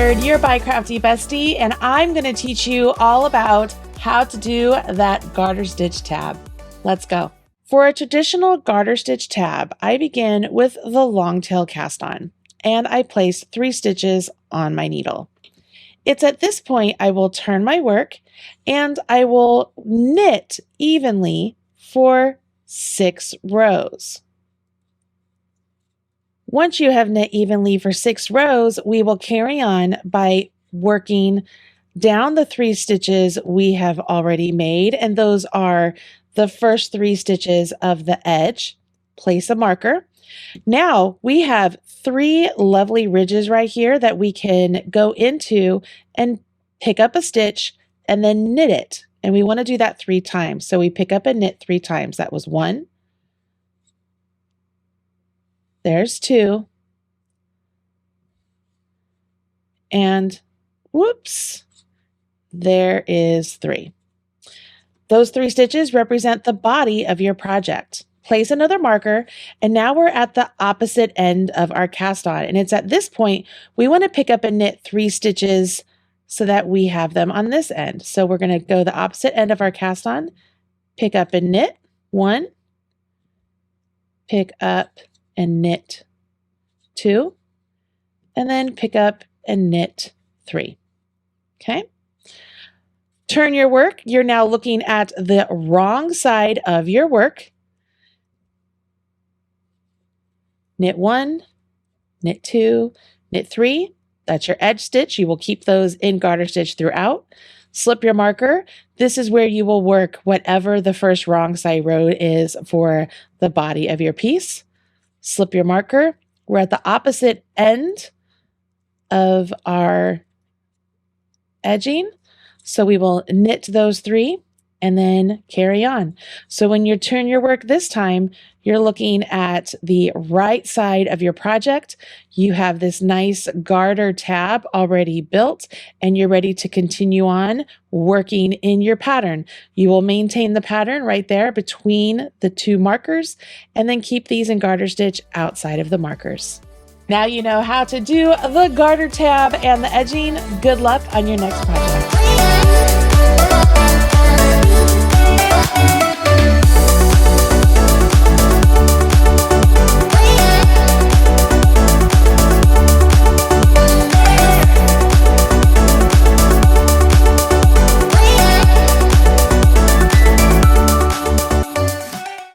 Bird, your By Crafty bestie, and I'm going to teach you all about how to do that garter stitch tab. Let's go. For a traditional garter stitch tab, I begin with the long tail cast on, and I place 3 stitches on my needle. It's at this point I will turn my work and I will knit evenly for 6 rows. Once you have knit evenly for 6 rows, we will carry on by working down the 3 stitches we have already made, and those are the first 3 stitches of the edge. Place a marker. Now we have 3 lovely ridges right here that we can go into and pick up a stitch and then knit it. And we want to do that 3 times. So we pick up and knit 3 times. That was 1. There's 2. And whoops, there is 3. Those 3 stitches represent the body of your project. Place another marker, and now we're at the opposite end of our cast on. And it's at this point we want to pick up and knit 3 stitches so that we have them on this end. So we're going to go the opposite end of our cast on, pick up and knit 1, pick up and knit 2, and then pick up and knit 3. Okay. Turn your work. You're now looking at the wrong side of your work. Knit 1, knit 2, knit 3. That's your edge stitch. You will keep those in garter stitch throughout. Slip your marker. This is where you will work whatever the first wrong side row is for the body of your piece. Slip your marker. We're at the opposite end of our edging. So we will knit those 3 and then carry on. So when you turn your work this time, you're looking at the right side of your project. You have this nice garter tab already built, and you're ready to continue on working in your pattern. You will maintain the pattern right there between the 2 markers, and then keep these in garter stitch outside of the markers. Now you know how to do the garter tab and the edging. Good luck on your next project.